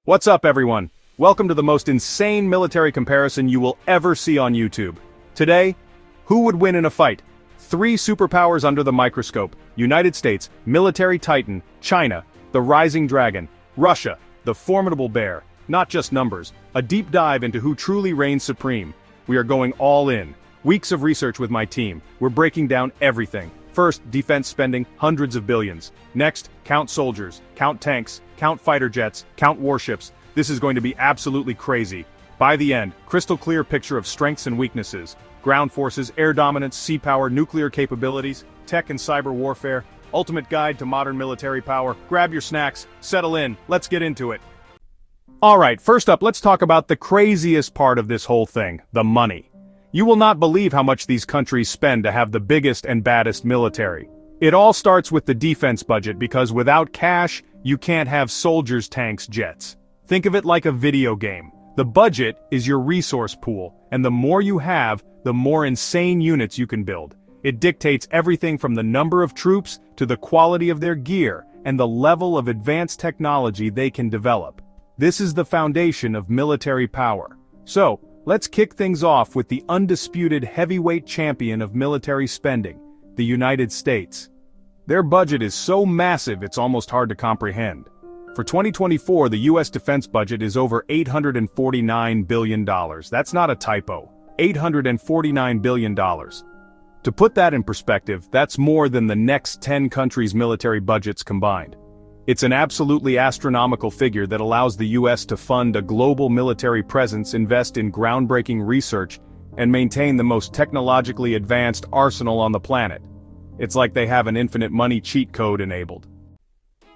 What's up, everyone? Welcome to the most insane military comparison you will ever see on YouTube. Today, who would win in a fight? Three superpowers under the microscope: United States, military titan; China, the rising dragon; Russia, the formidable bear. Not just numbers, a deep dive into who truly reigns supreme. We are going all in. Weeks of research with my team. We're breaking down everything. First, defense spending, hundreds of billions. Next, count soldiers, count tanks, count fighter jets, count warships. This is going to be absolutely crazy. By the end, crystal clear picture of strengths and weaknesses. Ground forces, air dominance, sea power, nuclear capabilities, tech and cyber warfare. Ultimate guide to modern military power. Grab your snacks, settle in, let's get into it. Alright, first up, let's talk about the craziest part of this whole thing, the money. You will not believe how much these countries spend to have the biggest and baddest military. It all starts with the defense budget, because without cash, you can't have soldiers, tanks, jets. Think of it like a video game. The budget is your resource pool, and the more you have, the more insane units you can build. It dictates everything from the number of troops to the quality of their gear and the level of advanced technology they can develop. This is the foundation of military power. So, let's kick things off with the undisputed heavyweight champion of military spending, the United States. Their budget is so massive it's almost hard to comprehend. For 2024, the US defense budget is over $849 billion. That's not a typo. $849 billion. To put that in perspective, that's more than the next 10 countries' military budgets combined. It's an absolutely astronomical figure that allows the US to fund a global military presence, invest in groundbreaking research, and maintain the most technologically advanced arsenal on the planet. It's like they have an infinite money cheat code enabled.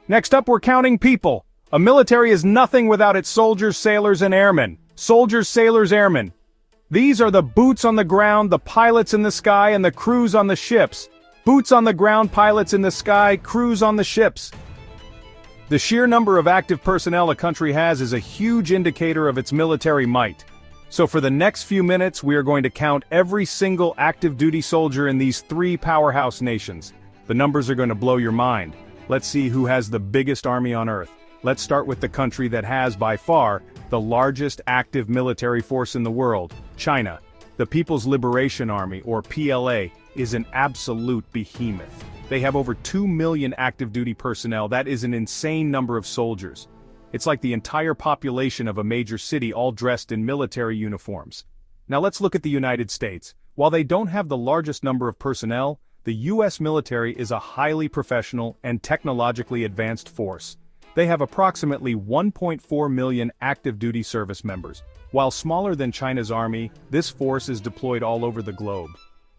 Next up, we're counting people. A military is nothing without its soldiers, sailors, and airmen. Soldiers, sailors, airmen. These are the boots on the ground, the pilots in the sky, and the crews on the ships. Boots on the ground, pilots in the sky, crews on the ships. The sheer number of active personnel a country has is a huge indicator of its military might. So for the next few minutes, we are going to count every single active duty soldier in these three powerhouse nations. The numbers are going to blow your mind. Let's see who has the biggest army on Earth. Let's start with the country that has, by far, the largest active military force in the world, China. The People's Liberation Army, or PLA, is an absolute behemoth. They have over 2 million active duty personnel. That is an insane number of soldiers. It's like the entire population of a major city all dressed in military uniforms. Now let's look at the United States. While they don't have the largest number of personnel, the US military is a highly professional and technologically advanced force. They have approximately 1.4 million active duty service members. While smaller than China's army, this force is deployed all over the globe.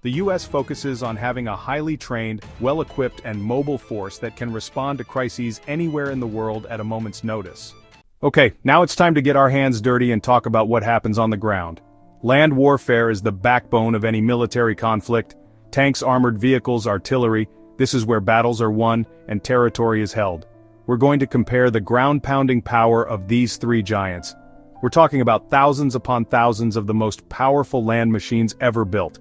The US focuses on having a highly trained, well-equipped and mobile force that can respond to crises anywhere in the world at a moment's notice. Okay, now it's time to get our hands dirty and talk about what happens on the ground. Land warfare is the backbone of any military conflict. Tanks, armored vehicles, artillery, this is where battles are won and territory is held. We're going to compare the ground-pounding power of these three giants. We're talking about thousands upon thousands of the most powerful land machines ever built.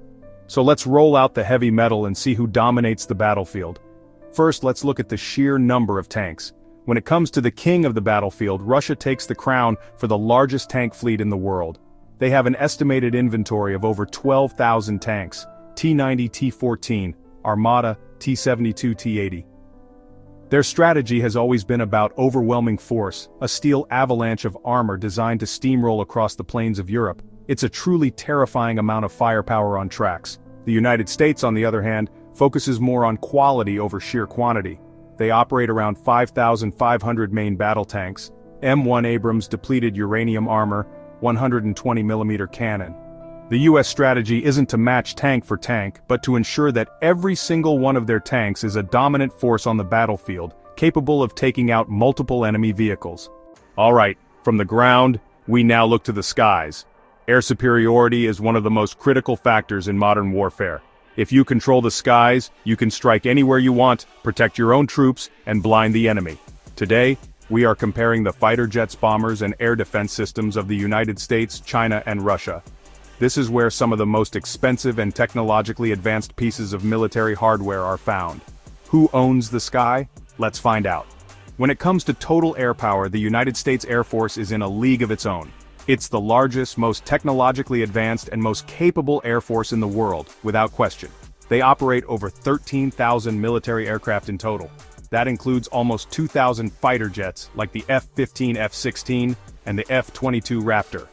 So let's roll out the heavy metal and see who dominates the battlefield. First, let's look at the sheer number of tanks. When it comes to the king of the battlefield, Russia takes the crown for the largest tank fleet in the world. They have an estimated inventory of over 12,000 tanks, T-90, T-14, Armata, T-72, T-80. Their strategy has always been about overwhelming force, a steel avalanche of armor designed to steamroll across the plains of Europe. It's a truly terrifying amount of firepower on tracks. The United States, on the other hand, focuses more on quality over sheer quantity. They operate around 5,500 main battle tanks, M1 Abrams depleted uranium armor, 120mm cannon. The US strategy isn't to match tank for tank, but to ensure that every single one of their tanks is a dominant force on the battlefield, capable of taking out multiple enemy vehicles. Alright, from the ground, we now look to the skies. Air superiority is one of the most critical factors in modern warfare. If you control the skies, you can strike anywhere you want, protect your own troops, and blind the enemy. Today, we are comparing the fighter jets, bombers, and air defense systems of the United States, China, and Russia. This is where some of the most expensive and technologically advanced pieces of military hardware are found. Who owns the sky? Let's find out. When it comes to total air power, the United States Air Force is in a league of its own. It's the largest, most technologically advanced, and most capable air force in the world, without question. They operate over 13,000 military aircraft in total. That includes almost 2,000 fighter jets, like the F-15 F-16 and the F-22 Raptor.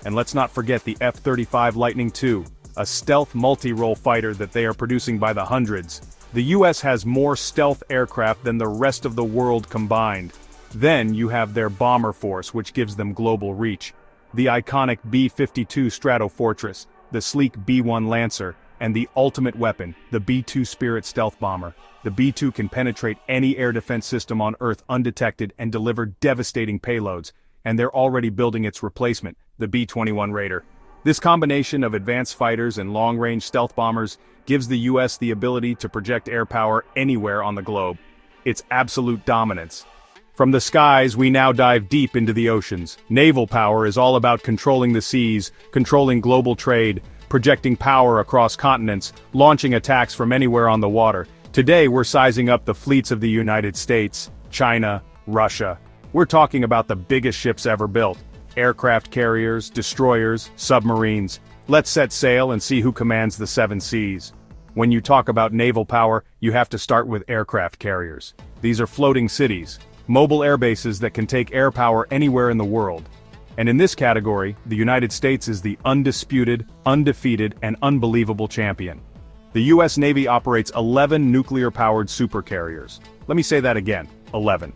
And let's not forget the F-35 Lightning II, a stealth multi-role fighter that they are producing by the hundreds. The US has more stealth aircraft than the rest of the world combined. Then you have their bomber force, which gives them global reach. The iconic B-52 Stratofortress, the sleek B-1 Lancer, and the ultimate weapon, the B-2 Spirit stealth bomber. The B-2 can penetrate any air defense system on Earth undetected and deliver devastating payloads, and they're already building its replacement, the B-21 Raider. This combination of advanced fighters and long-range stealth bombers gives the US the ability to project air power anywhere on the globe. It's absolute dominance. From the skies, we now dive deep into the oceans. Naval power is all about controlling the seas, controlling global trade, projecting power across continents, launching attacks from anywhere on the water. Today we're sizing up the fleets of the United States, China, Russia. We're talking about the biggest ships ever built. Aircraft carriers, destroyers, submarines. Let's set sail and see who commands the seven seas. When you talk about naval power, you have to start with aircraft carriers. These are floating cities, mobile air bases that can take air power anywhere in the world. And in this category, the United States is the undisputed, undefeated, and unbelievable champion. The US Navy operates 11 nuclear-powered supercarriers. Let me say that again, 11.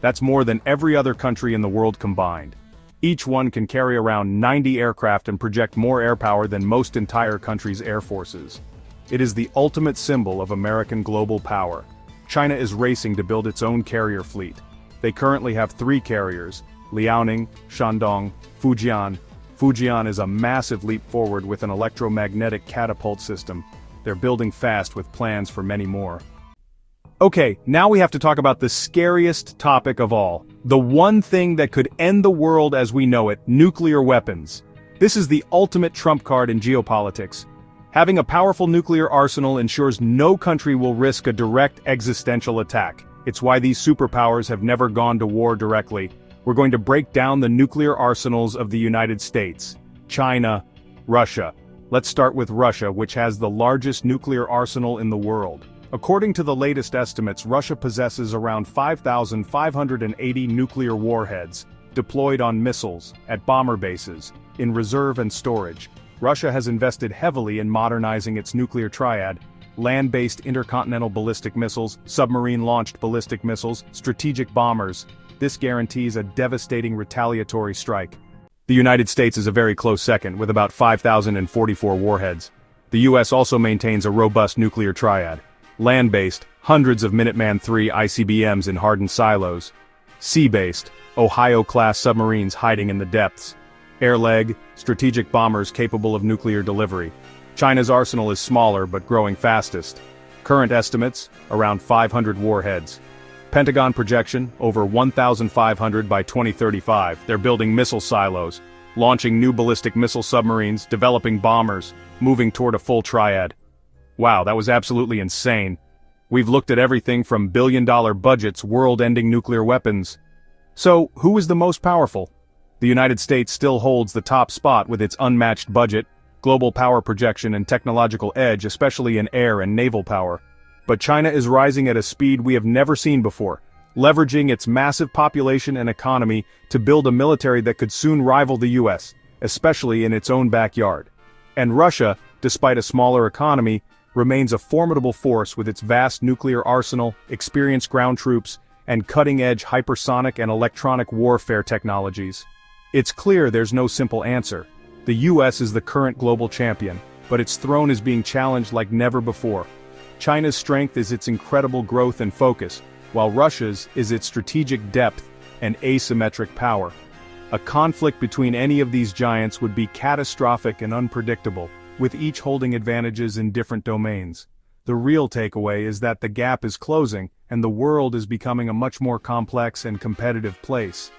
That's more than every other country in the world combined. Each one can carry around 90 aircraft and project more air power than most entire countries' air forces. It is the ultimate symbol of American global power. China is racing to build its own carrier fleet. They currently have 3 carriers, Liaoning, Shandong, Fujian. Fujian is a massive leap forward with an electromagnetic catapult system. They're building fast with plans for many more. Okay, now we have to talk about the scariest topic of all. The one thing that could end the world as we know it, nuclear weapons. This is the ultimate trump card in geopolitics. Having a powerful nuclear arsenal ensures no country will risk a direct existential attack. It's why these superpowers have never gone to war directly. We're going to break down the nuclear arsenals of the United States, China, Russia. Let's start with Russia, which has the largest nuclear arsenal in the world. According to the latest estimates, Russia possesses around 5,580 nuclear warheads, deployed on missiles, at bomber bases, in reserve and storage. Russia has invested heavily in modernizing its nuclear triad: land-based intercontinental ballistic missiles, submarine-launched ballistic missiles, strategic bombers. This guarantees a devastating retaliatory strike. The United States is a very close second, with about 5,044 warheads. The US also maintains a robust nuclear triad. Land-based, hundreds of Minuteman III ICBMs in hardened silos. Sea-based, Ohio-class submarines hiding in the depths. Air-leg, strategic bombers capable of nuclear delivery. China's arsenal is smaller but growing fastest. Current estimates, around 500 warheads. Pentagon projection, over 1,500 by 2035. They're building missile silos, launching new ballistic missile submarines, developing bombers, moving toward a full triad. Wow, that was absolutely insane. We've looked at everything from billion-dollar budgets, world-ending nuclear weapons. So, who is the most powerful? The United States still holds the top spot with its unmatched budget, global power projection, and technological edge, especially in air and naval power. But China is rising at a speed we have never seen before, leveraging its massive population and economy to build a military that could soon rival the US, especially in its own backyard. And Russia, despite a smaller economy, remains a formidable force with its vast nuclear arsenal, experienced ground troops, and cutting-edge hypersonic and electronic warfare technologies. It's clear there's no simple answer. The US is the current global champion, but its throne is being challenged like never before. China's strength is its incredible growth and focus, while Russia's is its strategic depth and asymmetric power. A conflict between any of these giants would be catastrophic and unpredictable, with each holding advantages in different domains. The real takeaway is that the gap is closing, and the world is becoming a much more complex and competitive place.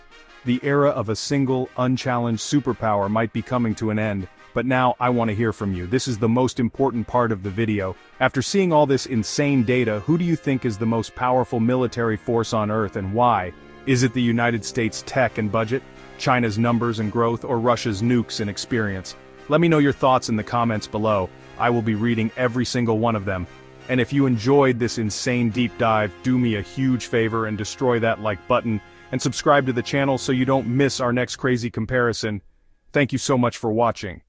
The era of a single, unchallenged superpower might be coming to an end, but now I want to hear from you. This is the most important part of the video. After seeing all this insane data, who do you think is the most powerful military force on Earth and why? Is it the United States' tech and budget, China's numbers and growth, or Russia's nukes and experience? Let me know your thoughts in the comments below. I will be reading every single one of them. And if you enjoyed this insane deep dive, do me a huge favor and destroy that like button, and subscribe to the channel so you don't miss our next crazy comparison. Thank you so much for watching.